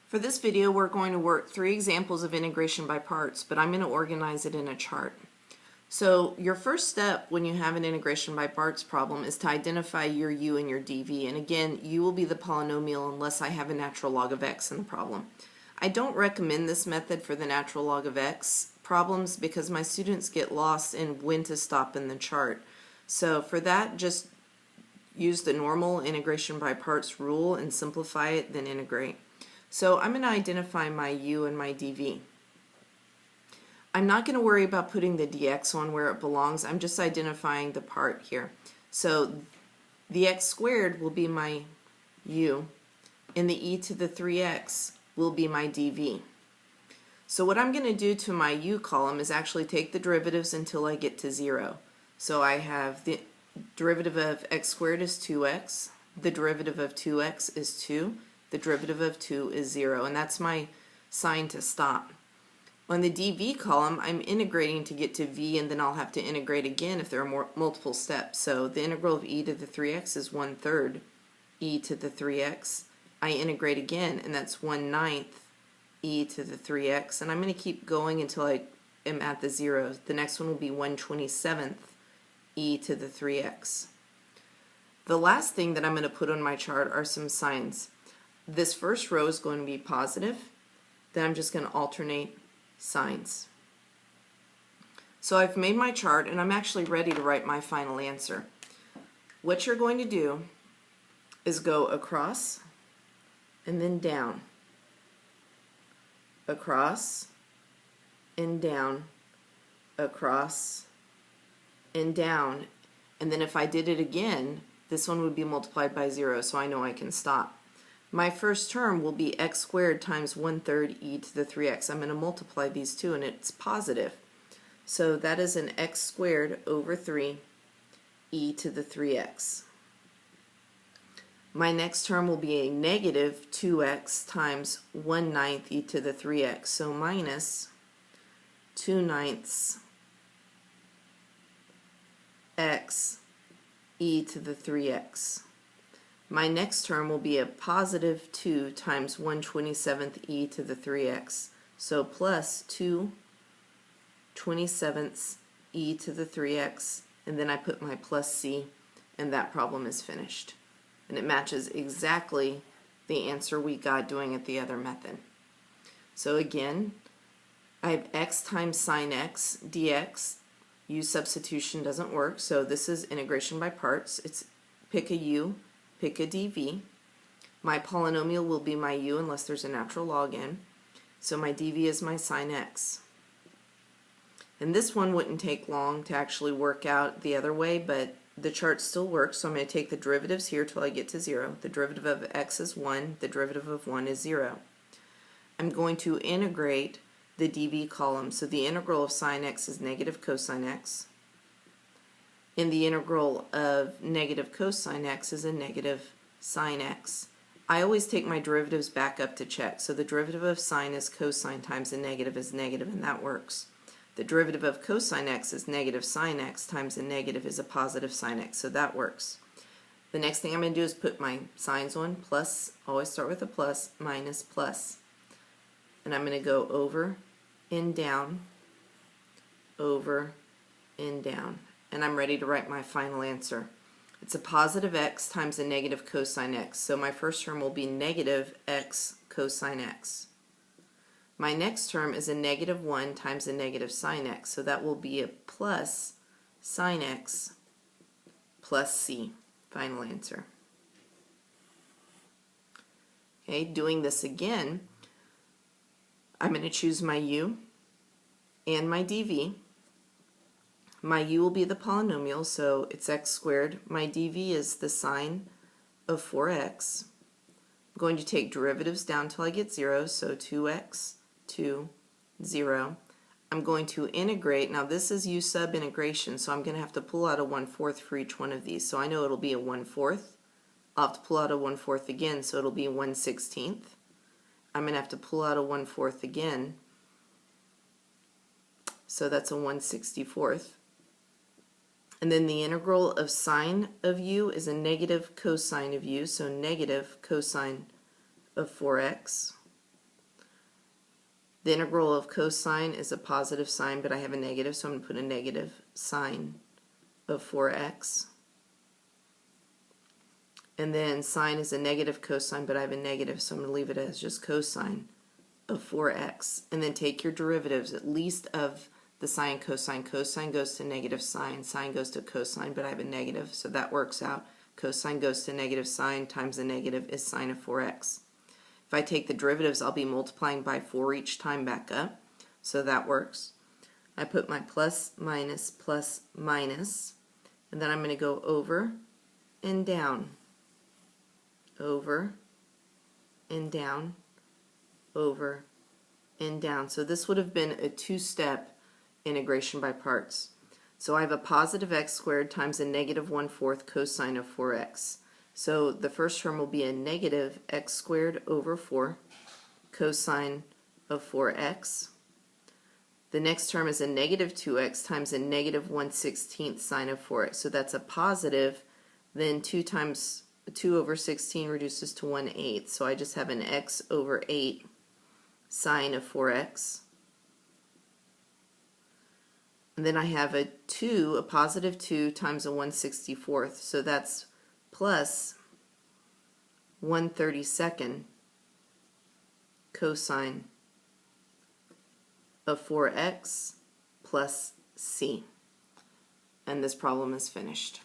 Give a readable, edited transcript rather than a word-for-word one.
For this video, we're going to work 3 examples of integration by parts, but I'm going to organize it in a chart. So your first step when you have an integration by parts problem is to identify your u and your dv. And again, u will be the polynomial unless I have a natural log of x in the problem. I don't recommend this method for the natural log of x problems because my students get lost in when to stop in the chart. So for that, just use the normal integration by parts rule and simplify it, then integrate. So I'm going to identify my u and my dv. I'm not going to worry about putting the dx on where it belongs. I'm just identifying the part here. So the x squared will be my u, and the e to the 3x will be my dv. So what I'm going to do to my u column is actually take the derivatives until I get to 0. So I have the derivative of x squared is 2x, the derivative of 2x is 2, the derivative of 2 is 0, and that's my sign to stop. On the dv column, I'm integrating to get to v, and then I'll have to integrate again if there are multiple steps. So the integral of e to the 3x is 1/3 e to the 3x. I integrate again, and that's 1/9 e to the 3x, and I'm going to keep going until I am at the zeros. The next one will be 1/27 e to the 3x. The last thing that I'm going to put on my chart are some signs. This first row is going to be positive, then I'm just going to alternate signs. So I've made my chart and I'm actually ready to write my final answer. What you're going to do is go across and then down, across and down, across and down, and then if I did it again, this one would be multiplied by 0, so I know I can stop. My first term will be x squared times 1/3 e to the 3x. I'm going to multiply these two, and it's positive. So that is an x squared over 3 e to the 3x. My next term will be a negative 2x times 1/9 e to the 3x. So minus 2/9 x e to the 3x. My next term will be a positive 2 times 1/27 e to the 3x. So plus 2/27 e to the 3x, and then I put my plus c, and that problem is finished. And it matches exactly the answer we got doing it the other method. So again, I have x times sine x dx. U substitution doesn't work, so this is integration by parts. It's pick a u, pick a dv. My polynomial will be my u unless there's a natural log in. So my dv is my sine x. And this one wouldn't take long to actually work out the other way, but the chart still works, so I'm going to take the derivatives here till I get to 0. The derivative of x is 1, the derivative of 1 is 0. I'm going to integrate the dv column. So the integral of sine x is negative cosine x, and the integral of negative cosine x is a negative sine x. I always take my derivatives back up to check. So the derivative of sine is cosine times a negative is negative, and that works. The derivative of cosine x is negative sine x times a negative is a positive sine x, so that works. The next thing I'm going to do is put my signs on. Plus, always start with a plus, minus, plus. And I'm going to go over and down, over and down. And I'm ready to write my final answer. It's a positive x times a negative cosine x. So my first term will be negative x cosine x. My next term is a negative 1 times a negative sine x. So that will be a plus sine x plus c. Final answer. Okay, doing this again, I'm going to choose my u and my dv. My u will be the polynomial, so it's x squared. My dv is the sine of 4x. I'm going to take derivatives down till I get 0, so 2x, 2, 0. I'm going to integrate. Now this is u sub integration, so I'm going to have to pull out a 1/4 for each one of these. So I know it'll be a 1/4. I'll have to pull out a 1/4 again, so it'll be 1/16. I'm going to have to pull out a 1/4 again, so that's a 1/64. And then the integral of sine of u is a negative cosine of u, so negative cosine of 4x. The integral of cosine is a positive sign, but I have a negative, so I'm going to put a negative sine of 4x. And then sine is a negative cosine, but I have a negative, so I'm going to leave it as just cosine of 4x. And then take your derivatives, at least of the sine, cosine. Cosine goes to negative sine goes to cosine, but I have a negative, so that works out. Cosine goes to negative sine times the negative is sine of 4x. If I take the derivatives, I'll be multiplying by 4 each time back up, so that works. I put my plus, minus, and then I'm going to go over and down, over and down, over and down. So this would have been a two-step integration by parts. So I have a positive x squared times a negative 1/4 cosine of 4x. So the first term will be a negative x squared over 4 cosine of 4x. The next term is a negative 2x times a negative 1/16 sine of 4x. So that's a positive, then 2 times 2 over 16 reduces to 1/8. So I just have an x over 8 sine of 4x. And then I have a positive 2 times a 1/64. So that's plus 1/32 cosine of 4x plus c. And this problem is finished.